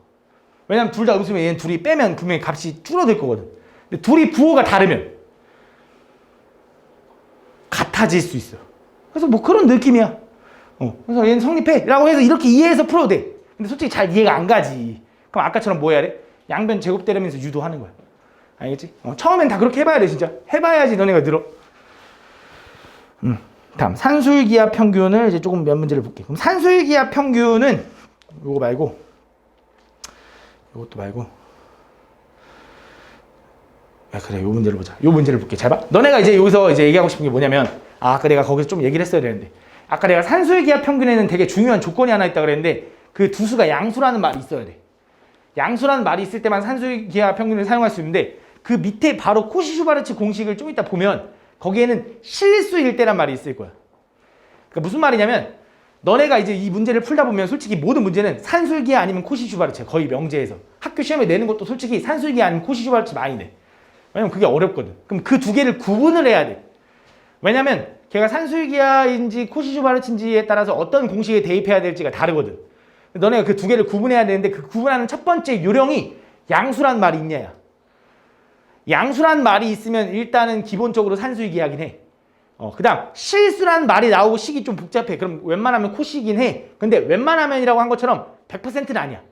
왜냐면 둘 다 음수면 얘는 둘이 빼면 분명히 값이 줄어들 거거든. 근데 둘이 부호가 다르면 같아질 수 있어. 그래서 뭐 그런 느낌이야. 그래서 얘는 성립해 라고 해서 이렇게 이해해서 풀어도 돼. 근데 솔직히 잘 이해가 안 가지. 그럼 아까처럼 뭐 해야 돼? 양변 제곱 때리면서 유도하는 거야. 알겠지? 처음엔 다 그렇게 해봐야 돼. 진짜 해봐야지 너네가 늘어. 다음 산술기하 평균을 이제 조금 몇 문제를 볼게. 그럼 산술기하 평균은 요거 말고 요것도 말고 그래 요 문제를 보자. 요 문제를 볼게. 잘 봐. 너네가 이제 여기서 이제 얘기하고 싶은 게 뭐냐면 아까 내가 거기서 좀 얘기를 했어야 되는데 아까 내가 산술기하 평균에는 되게 중요한 조건이 하나 있다 그랬는데 그 두 수가 양수라는 말이 있어야 돼. 양수라는 말이 있을 때만 산술기하 평균을 사용할 수 있는데 그 밑에 바로 코시-슈바르츠 공식을 좀 이따 보면 거기에는 실수일 때란 말이 있을 거야. 그러니까 무슨 말이냐면 너네가 이제 이 문제를 풀다 보면 솔직히 모든 문제는 산술기하 아니면 코시-슈바르츠야. 거의 명제에서. 학교 시험에 내는 것도 솔직히 산술기하 아니면 코시-슈바르츠 많이 내. 왜냐면 그게 어렵거든. 그럼 그 두 개를 구분을 해야 돼. 왜냐면 걔가 산술기하인지 코시-슈바르츠인지에 따라서 어떤 공식에 대입해야 될지가 다르거든. 너네가 그 두 개를 구분해야 되는데 그 구분하는 첫 번째 요령이 양수란 말이 있냐야. 양수란 말이 있으면 일단은 기본적으로 산술기하긴 해. 그 다음 실수란 말이 나오고 식이 좀 복잡해. 그럼 웬만하면 코식이긴 해. 근데 웬만하면이라고 한 것처럼 100%는 아니야.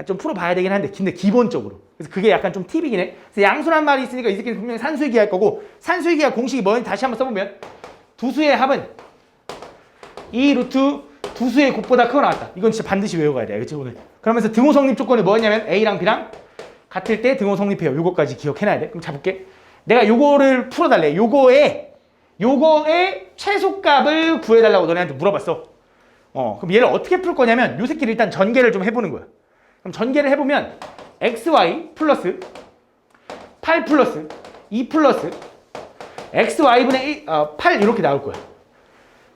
좀 풀어봐야 되긴 한데 근데 기본적으로. 그래서 그게 약간 좀 팁이긴 해. 그래서 양수란 말이 있으니까 이 새끼는 분명히 산술기할 거고 산술기하 공식이 뭐였는지 다시 한번 써보면 두 수의 합은 2 루트 두 수의 곱보다 크거나 같다. 이건 진짜 반드시 외워가야 돼. 알겠지 오늘? 그러면서 등호 성립 조건이 뭐였냐면 A랑 B랑 같을 때 등호 성립해요. 요거까지 기억해놔야 돼. 그럼 잡을게. 내가 요거를 풀어달래. 요거의 최소값을 구해달라고 너네한테 물어봤어. 그럼 얘를 어떻게 풀 거냐면 요 새끼를 일단 전개를 좀 해보는 거야. 그럼 전개를 해보면 xy 플러스 8 플러스 2 플러스 xy분의 8 이렇게 나올 거야.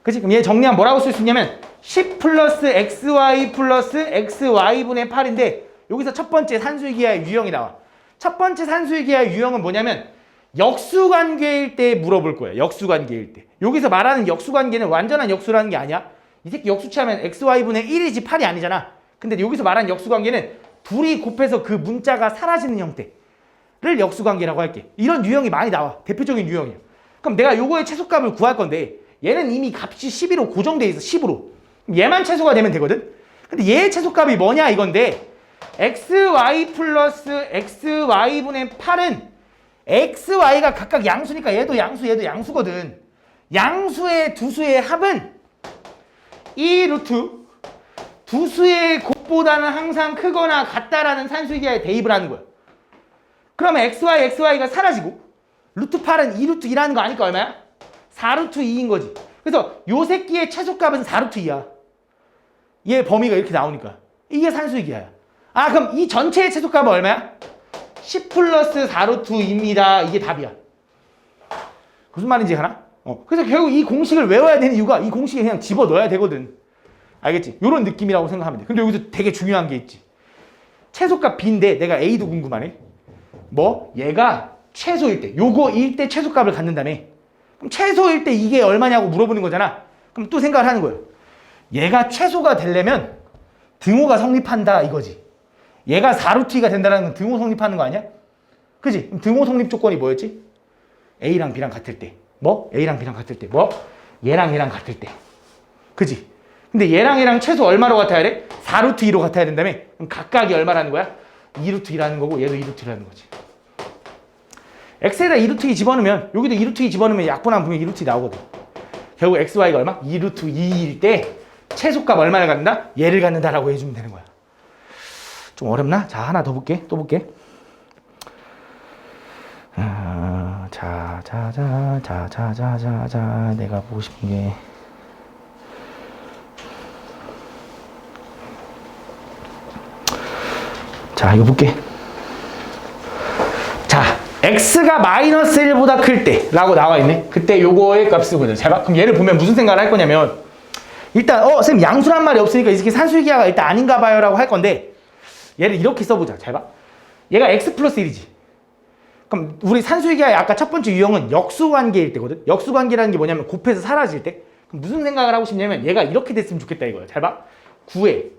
그치? 그럼 얘 정리하면 뭐라고 쓸 수 있냐면 10 플러스 xy 플러스 xy분의 8인데 여기서 첫 번째 산수의 기하의 유형이 나와. 첫 번째 산수의 기하의 유형은 뭐냐면 역수관계일 때 물어볼 거야. 역수관계일 때. 여기서 말하는 역수관계는 완전한 역수라는 게 아니야. 이 새끼 역수치하면 xy분의 1이지 8이 아니잖아. 근데 여기서 말하는 역수관계는 둘이 곱해서 그 문자가 사라지는 형태를 역수관계라고 할게. 이런 유형이 많이 나와. 대표적인 유형이야. 그럼 내가 요거의 최소값을 구할 건데 얘는 이미 값이 11로 고정돼 있어. 10으로. 얘만 최소가 되면 되거든. 근데 얘의 최소값이 뭐냐 이건데 xy 플러스 xy분의 8은 xy가 각각 양수니까 얘도 양수 얘도 양수거든. 양수의 두 수의 합은 이 루트 두 수의 곱보다는 항상 크거나 같다라는 산수의 기하에 대입을 하는 거야. 그러면 xy가 사라지고 루트 8은 2루트 2라는 거 아니까 얼마야? 4루트 2인 거지. 그래서 요 새끼의 최소값은 4루트 2야. 얘 범위가 이렇게 나오니까. 이게 산수의 기하야. 아 그럼 이 전체의 최소값은 얼마야? 10 플러스 4루트 2입니다. 이게 답이야. 무슨 말인지 알아? 그래서 결국 이 공식을 외워야 되는 이유가 이 공식에 그냥 집어넣어야 되거든. 알겠지? 요런 느낌이라고 생각하면 돼. 근데 여기서 되게 중요한 게 있지. 최소값 b인데 내가 a도 궁금하네. 뭐? 얘가 최소일 때 요거일 때 최소값을 갖는다며. 그럼 최소일 때 이게 얼마냐고 물어보는 거잖아. 그럼 또 생각을 하는 거예요. 얘가 최소가 되려면 등호가 성립한다 이거지. 얘가 4루트 2가 된다는 건 등호 성립하는 거 아니야? 그지? 그럼 등호 성립 조건이 뭐였지? a랑 b랑 같을 때. 뭐? a랑 b랑 같을 때. 뭐? 얘랑 얘랑 같을 때. 그지? 근데 얘랑 얘랑 최소 얼마로 같아야 돼? 4루트 2로 같아야 된다며? 그럼 각각이 얼마라는 거야? 2루트 2라는 거고 얘도 2루트 2라는 거지. x에다 2루트 2 집어넣으면 여기도 2루트 2 집어넣으면 약분하면 분명히 2루트 2 나오거든. 결국 xy가 얼마? 2루트 2일 때 최소값 얼마를 갖는다? 얘를 갖는다라고 해주면 되는 거야. 좀 어렵나? 자 하나 더 볼게. 또 볼게. 자 내가 보고 싶은 게 자 이거 볼게. 자 x가 마이너스 1보다 클 때 라고 나와 있네. 그때 요거의 값을 보자. 잘 봐. 그럼 얘를 보면 무슨 생각을 할 거냐면 일단 선생님 양수란 말이 없으니까 이렇게 산수의 기하가 일단 아닌가 봐요 라고 할 건데 얘를 이렇게 써보자. 잘 봐. 얘가 x 플러스 1이지. 그럼 우리 산수의 기하의 아까 첫 번째 유형은 역수관계일 때거든. 역수관계라는 게 뭐냐면 곱해서 사라질 때. 그럼 무슨 생각을 하고 싶냐면 얘가 이렇게 됐으면 좋겠다 이거야. 잘 봐. 9에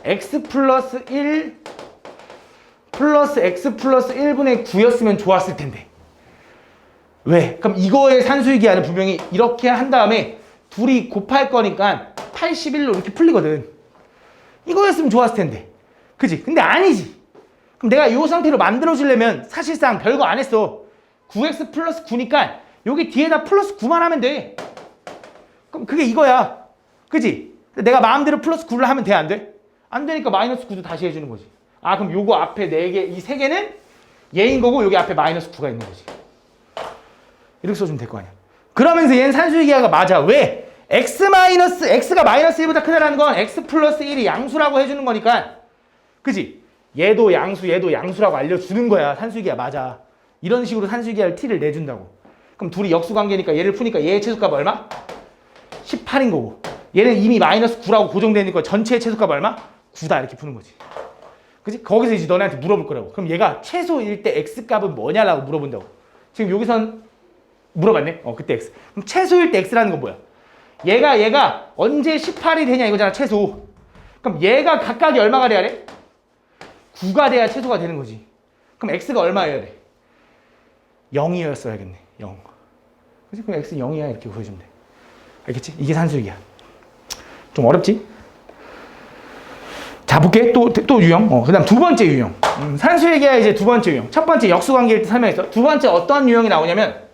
x 플러스 1 플러스 x 플러스 1분의 9였으면 좋았을 텐데. 왜? 그럼 이거의 산수의 기하는 분명히 이렇게 한 다음에 둘이 곱할 거니까 81로 이렇게 풀리거든. 이거였으면 좋았을 텐데. 그지? 근데 아니지. 그럼 내가 이 상태로 만들어주려면 사실상 별거 안 했어. 9x 플러스 9니까 여기 뒤에다 플러스 9만 하면 돼. 그럼 그게 이거야. 그지? 내가 마음대로 플러스 9를 하면 돼? 안 돼? 안 되니까 마이너스 9도 다시 해주는 거지. 아 그럼 요거 앞에 4개, 이 3개는 얘인 거고 여기 앞에 마이너스 9가 있는 거지. 이렇게 써주면 될 거 아니야. 그러면서 얘는 산수의 기하가 맞아. 왜? x가 마이너스 1보다 크다라는 건 x 플러스 1이 양수라고 해주는 거니까. 그지? 얘도 양수, 얘도 양수라고 알려주는 거야. 산수의 기하 맞아. 이런 식으로 산수의 기하를 t를 내준다고. 그럼 둘이 역수관계니까 얘를 푸니까 얘의 최소값 얼마? 18인 거고. 얘는 이미 마이너스 9라고 고정되니까 전체의 최소값 얼마? 9다 이렇게 푸는 거지. 그치? 거기서 이제 너네한테 물어볼 거라고. 그럼 얘가 최소일 때 x값은 뭐냐라고 물어본다고. 지금 여기선 물어봤네? 그때 x. 그럼 최소일 때 x라는 건 뭐야? 얘가 언제 18이 되냐 이거잖아, 최소. 그럼 얘가 각각이 얼마가 돼야 돼? 9가 돼야 최소가 되는 거지. 그럼 x가 얼마여야 돼? 0이었어야겠네, 0. 그치? 그럼 x는 0이야 이렇게 구해주면 돼. 알겠지? 이게 산수기야. 좀 어렵지? 자, 볼게. 또 유형. 그 다음 두 번째 유형. 산수의 기하의 이제 두 번째 유형. 첫 번째 역수관계일 때 설명했어. 두 번째 어떤 유형이 나오냐면,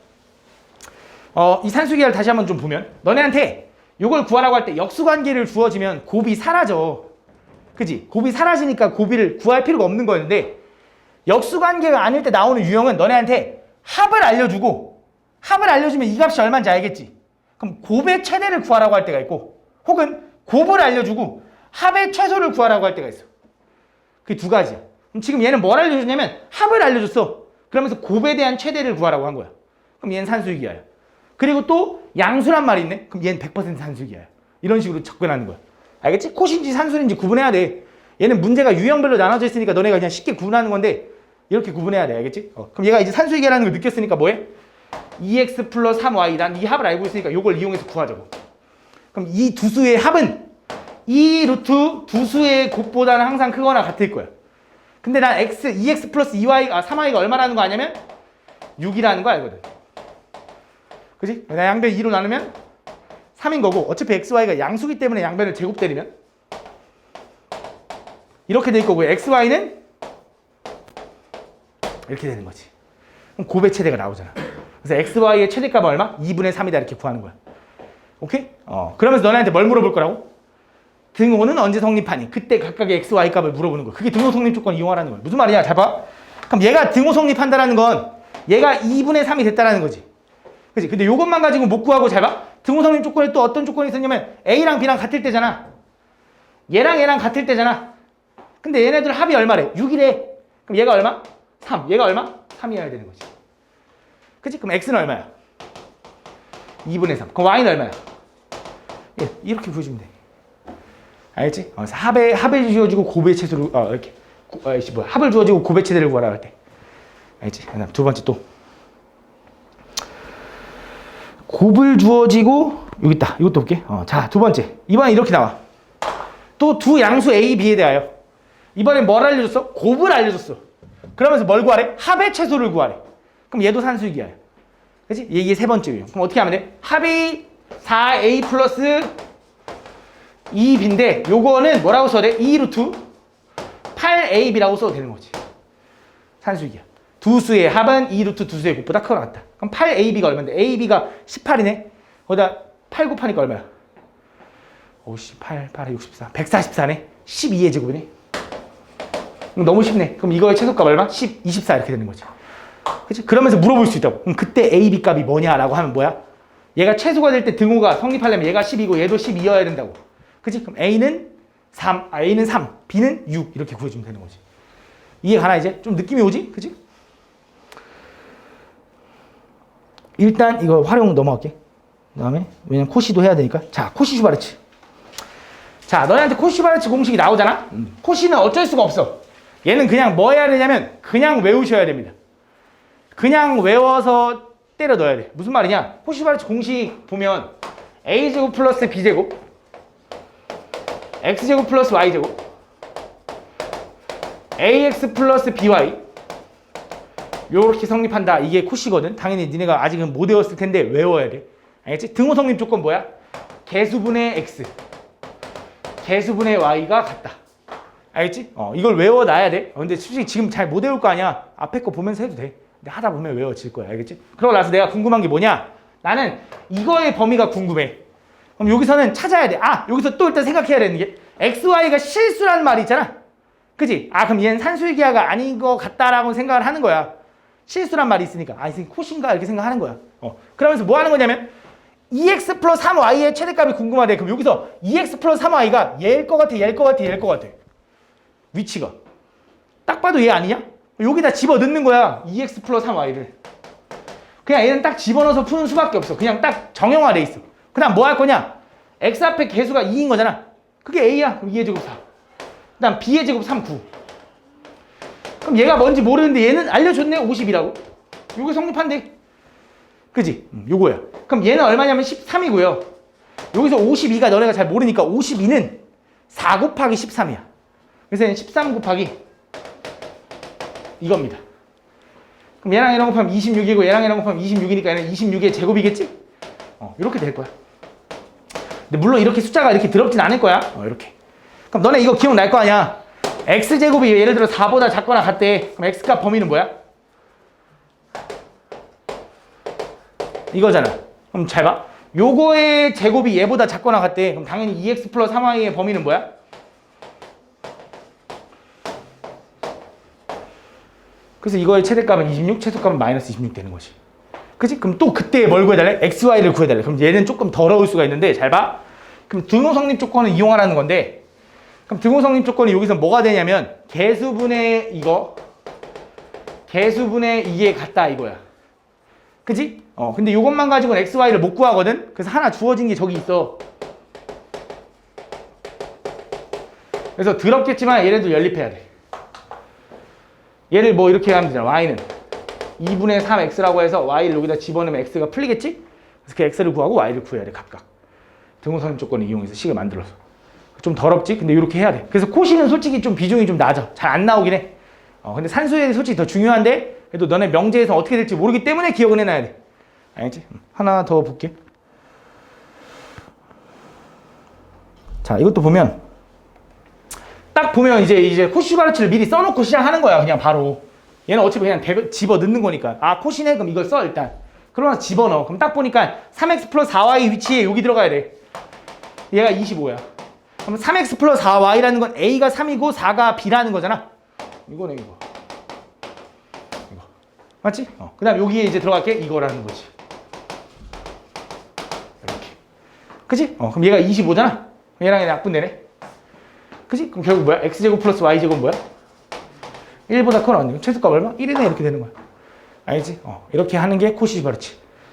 이 산수의 기하를 다시 한번 좀 보면, 너네한테 이걸 구하라고 할 때 역수관계를 주어지면 곱이 사라져. 그지? 곱이 사라지니까 곱이를 구할 필요가 없는 거였는데, 역수관계가 아닐 때 나오는 유형은 너네한테 합을 알려주고, 합을 알려주면 이 값이 얼마인지 알겠지? 그럼 곱의 최대를 구하라고 할 때가 있고, 혹은 곱을 알려주고, 합의 최소를 구하라고 할 때가 있어. 그게 두 가지야. 그럼 지금 얘는 뭘 알려줬냐면 합을 알려줬어. 그러면서 곱에 대한 최대를 구하라고 한 거야. 그럼 얘는 산수이기하야. 그리고 또 양수란 말이 있네. 그럼 얘는 100% 산수이기하야. 이런 식으로 접근하는 거야. 알겠지? 콧인지 산수인지 구분해야 돼. 얘는 문제가 유형별로 나눠져 있으니까 너네가 그냥 쉽게 구분하는 건데 이렇게 구분해야 돼. 알겠지? 그럼 얘가 이제 산수이기라는 걸 느꼈으니까 뭐해? 2x 플러스 3y. 난 이 합을 알고 있으니까 이걸 이용해서 구하자고. 그럼 이 두 수의 합은 이 루트 두 수의 곱보다는 항상 크거나 같을 거야. 근데 난 2x 플러스 3y가 얼마라는 거 아냐면 6이라는 거 알거든. 그지? 나 양변 2로 나누면 3인 거고 어차피 xy가 양수기 때문에 양변을 제곱 때리면 이렇게 될 거고 xy는 이렇게 되는 거지. 그럼 곱의 최대가 나오잖아. 그래서 xy의 최대값은 얼마? 2분의 3이다 이렇게 구하는 거야. 오케이? 그러면서 너네한테 뭘 물어볼 거라고? 등호는 언제 성립하니? 그때 각각의 x, y 값을 물어보는 거야. 그게 등호 성립 조건 이용하라는 거야. 무슨 말이냐? 잘 봐. 그럼 얘가 등호 성립한다라는 건 얘가 2분의 3이 됐다라는 거지. 그치? 근데 요것만 가지고 못 구하고 잘 봐. 등호 성립 조건에 또 어떤 조건이 있었냐면 A랑 B랑 같을 때잖아. 얘랑 같을 때잖아. 근데 얘네들 합이 얼마래? 6이래. 그럼 얘가 얼마? 3. 얘가 얼마? 3이어야 되는 거지. 그치? 그럼 X는 얼마야? 2분의 3. 그럼 Y는 얼마야? 예, 이렇게 구해주면 돼. 알겠지? 그래서 합을 주어지고 곱의 최소를 이렇게 합을 주어지고 곱의 최대를 구하라 할 때. 알겠지? 그다음 두 번째 또 곱을 주어지고 여기 있다. 이것도 볼게. 자, 두 번째. 이번엔 이렇게 나와. 또 두 양수 A, B에 대하여 이번엔 뭘 알려줬어? 곱을 알려줬어. 그러면서 뭘 구하래? 합의 최소를 구하래. 그럼 얘도 산수이기야. 그치? 이게 세 번째 유형. 그럼 어떻게 하면 돼? 합이 4A 플러스 2B인데 요거는 뭐라고 써야 돼? 2루트 8AB라고 써도 되는 거지. 산수이기야. 두 수의 합은 2루트 두 수의 곱보다 크거나 같다. 그럼 8AB가 얼마인데? AB가 18이네. 거기다 8 곱하니까 얼마야? 8, 8에 64. 144네. 12의 제곱이네. 너무 쉽네. 그럼 이거의 최소값 얼마? 24 이렇게 되는 거지. 그치? 그러면서 물어볼 수 있다고. 그럼 그때 AB 값이 뭐냐라고 하면 뭐야? 얘가 최소가 될 때 등호가 성립하려면 얘가 10이고 얘도 12여야 된다고. 그치? 그럼 A는 3, B는 6 이렇게 구해주면 되는 거지. 이해 가나 이제? 좀 느낌이 오지? 그치? 일단 이거 활용 넘어갈게. 그 다음에 왜냐면 코시도 해야 되니까. 자, 코시 슈바르츠. 자, 너네한테 코시 슈바르츠 공식이 나오잖아? 코시는 어쩔 수가 없어. 얘는 그냥 뭐 해야 되냐면 그냥 외우셔야 됩니다. 그냥 외워서 때려 넣어야 돼. 무슨 말이냐? 코시 슈바르츠 공식 보면 a제곱 플러스 b제곱 x제곱 플러스 y제곱 ax 플러스 by 요렇게 성립한다. 이게 코시거든. 당연히 니네가 아직은 못 외웠을 텐데 외워야 돼. 알겠지? 등호 성립 조건 뭐야? 개수분의 x 개수분의 y가 같다. 알겠지? 이걸 외워놔야 돼. 근데 솔직히 지금 잘 못 외울 거 아니야. 앞에 거 보면서 해도 돼. 근데 하다 보면 외워질 거야. 알겠지? 그러고 나서 내가 궁금한 게 뭐냐? 나는 이거의 범위가 궁금해. 그럼 여기서는 찾아야 돼. 여기서 또 일단 생각해야 되는 게 xy가 실수라는 말이 있잖아. 그지? 그럼 얘는 산수이기하가 아닌 것 같다라고 생각을 하는 거야. 실수란 말이 있으니까. 이 코신가 이렇게 생각하는 거야. 그러면서 뭐 하는 거냐면 2x 플러스 3y의 최대값이 궁금하대. 그럼 여기서 2x 플러스 3y가 얘일 것 같아, 얘일 것 같아, 얘일 것 같아. 위치가. 딱 봐도 얘 아니냐? 여기다 집어넣는 거야. 2x 플러스 3y를. 그냥 얘는 딱 집어넣어서 푸는 수밖에 없어. 그냥 딱 정형화돼 있어. 그 다음 뭐 할 거냐? x 앞에 개수가 2인 거잖아. 그게 a야. 그럼 2의 제곱 4. 그 다음 b의 제곱 3, 9. 그럼 얘가 뭔지 모르는데 얘는 알려줬네. 50이라고. 요게 성립한대. 그지? 요거야. 그럼 얘는 얼마냐면 13이고요. 여기서 52가 너네가 잘 모르니까 52는 4 곱하기 13이야. 그래서 얘는 13 곱하기 이겁니다. 그럼 얘랑 얘랑 곱하면 26이고 얘랑 얘랑 곱하면 26이니까 얘는 26의 제곱이겠지? 이렇게 될 거야. 근데 물론 이렇게 숫자가 이렇게 더럽진 않을 거야. 이렇게. 그럼 너네 이거 기억날 거 아니야? x제곱이 예를 들어 4보다 작거나 같대. 그럼 x값 범위는 뭐야? 이거잖아. 그럼 잘 봐. 요거의 제곱이 얘보다 작거나 같대. 그럼 당연히 2x 플러스 3y의 범위는 뭐야? 그래서 이거의 최대값은 26, 최소값은 마이너스 26 되는 거지. 그치? 그럼 또 그때 뭘 구해달래? xy를 구해달래. 그럼 얘는 조금 더러울 수가 있는데 잘 봐. 그럼 등호 성립 조건을 이용하라는 건데 그럼 등호성립 조건이 여기서 뭐가 되냐면 개수분의 이거 개수분의 이게 같다 이거야. 그지? 근데 이것만 가지고는 x, y를 못 구하거든. 그래서 하나 주어진 게 저기 있어. 그래서 더럽겠지만 얘네도 연립해야 돼. 얘를 뭐 이렇게 하면 되잖아. y는 2분의 3x라고 해서 y를 여기다 집어넣으면 x가 풀리겠지? 그래서 그 x를 구하고 y를 구해야 돼 각각. 등호성립 조건을 이용해서 식을 만들어서. 좀 더럽지? 근데 이렇게 해야 돼. 그래서 코시는 솔직히 좀 비중이 좀 낮아. 잘 안 나오긴 해. 근데 산수에 솔직히 더 중요한데 그래도 너네 명제에서 어떻게 될지 모르기 때문에 기억은 해놔야 돼. 알겠지? 하나 더 볼게. 자, 이것도 보면 딱 보면 이제 코시 슈바르츠를 미리 써놓고 시작하는 거야. 그냥 바로. 얘는 어차피 그냥 집어 넣는 거니까. 아, 코시네? 그럼 이걸 써 일단. 그러나 집어넣어. 그럼 딱 보니까 3x 플러스 4y 위치에 여기 들어가야 돼. 얘가 25야. 그럼 3x 플러스 4y라는 건 a가 3이고 4가 b라는 거잖아. 이거네 이거. 맞지? 그 다음 여기에 이제 들어갈게 이거라는 거지. 이렇게. 그치? 그럼 얘가 25잖아? 얘랑 얘랑 약분되네. 그치? 그럼 결국 뭐야? x제곱 플러스 y제곱 뭐야? 1보다 커나 최소값 얼마? 1이네 이렇게 되는 거야. 알지? 이렇게 하는 게 코시 슈바르츠.